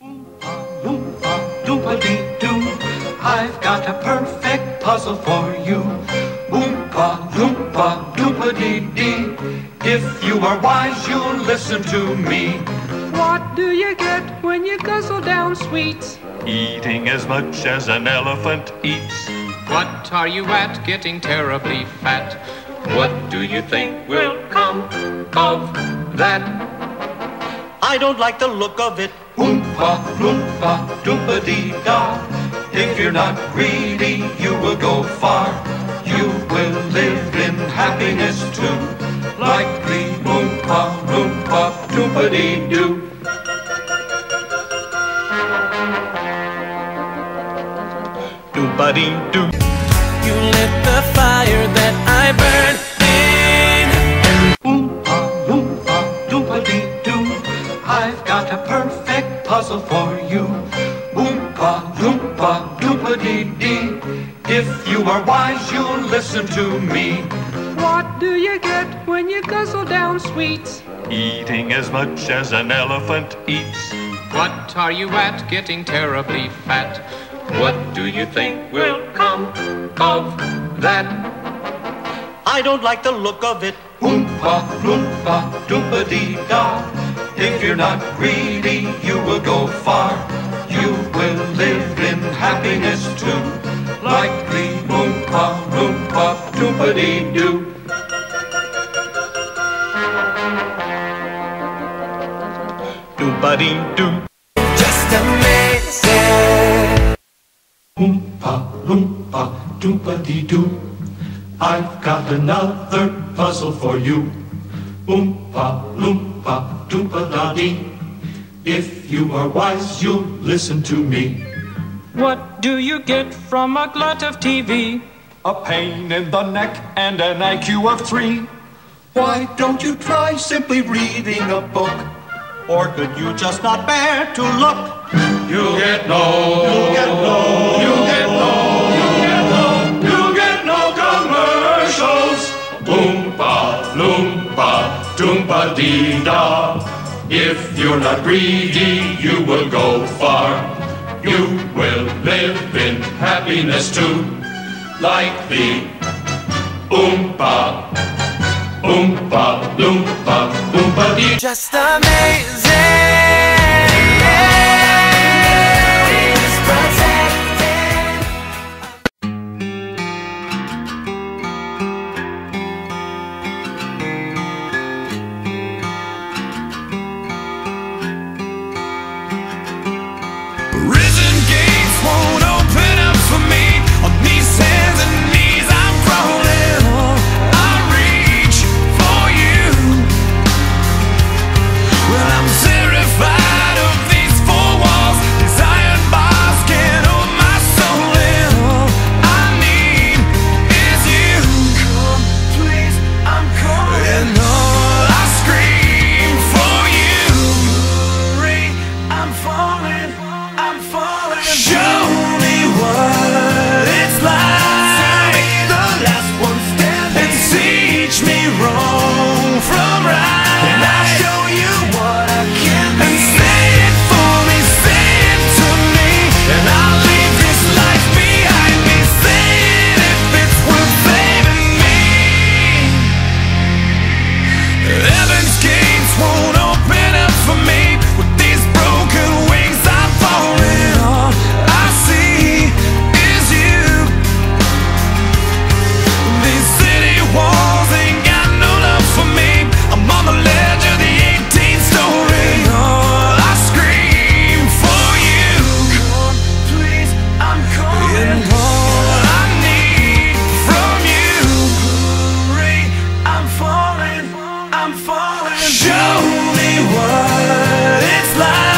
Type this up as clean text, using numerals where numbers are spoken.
Oompa loompa doompa-dee-doo, I've got a perfect puzzle for you. Oompa loompa doompa-dee-dee, if you are wise you'll listen to me. What do you get when you guzzle down sweets? Eating as much as an elephant eats. What are you at, getting terribly fat? What do you think will come of that? I don't like the look of it. Oompa loompa doompa-dee-da, if you're not greedy you will go far. You will live in happiness too, like the Oompa loompa doompa-dee-doo. Doompa-dee-doo. You lit the fire that I burned in. Oompa loompa doompa-dee-doo, I've got a perfect puzzle for you. Oompa loompa doompa-dee-dee, if you are wise you'll listen to me. What do you get when you guzzle down sweets? Eating as much as an elephant eats. What are you at, getting terribly fat? What do you think will come of that? I don't like the look of it. Oompa loompa doompa-dee-da, if you're not greedy you will go far. You will live in happiness too, like the Oompa loompa doompa-dee-doo. Doompa-dee-doo. Just amazing. Oompa loompa doompa-dee-doo, I've got another puzzle for you. Oompa loompa doompa-da-dee, if you are wise you'll listen to me. What do you get from a glut of TV? A pain in the neck and an IQ of 3. Why don't you try simply reading a book? Or could you just not bear to look? You'll get no, you'll get no, you'll get no, you'll get no, you'll get no commercials. Oompa loompa doompa-dee-da, if you're not greedy you will go far. You will live in happiness too, like the Oompa loompa doompa-dee. Just amazing. Prison gates won't open up for me. On these hands and knees I'm crawling. I reach for you. Well, I'm terrified of these four walls. These iron bars can't hold my soul in. All I need is you. Come, please, I'm calling. And all I scream for you. Hurry, I'm falling. I'm falling. Show me what it's like. The last one standing. And teach me wrong from right. And I'll show you what I can be. And say it for me, say it to me. And I'll leave this life behind me. Say it if it's worth saving me. Heaven's gates won't open up for me. With these broken wings I'm falling. All I see is you. These city walls ain't got no love for me. I'm on the ledge of the 18th story. All I scream for you. Come, please, I'm calling. And all I need from you. Hurry, I'm falling. I'm falling. Show me what it's like.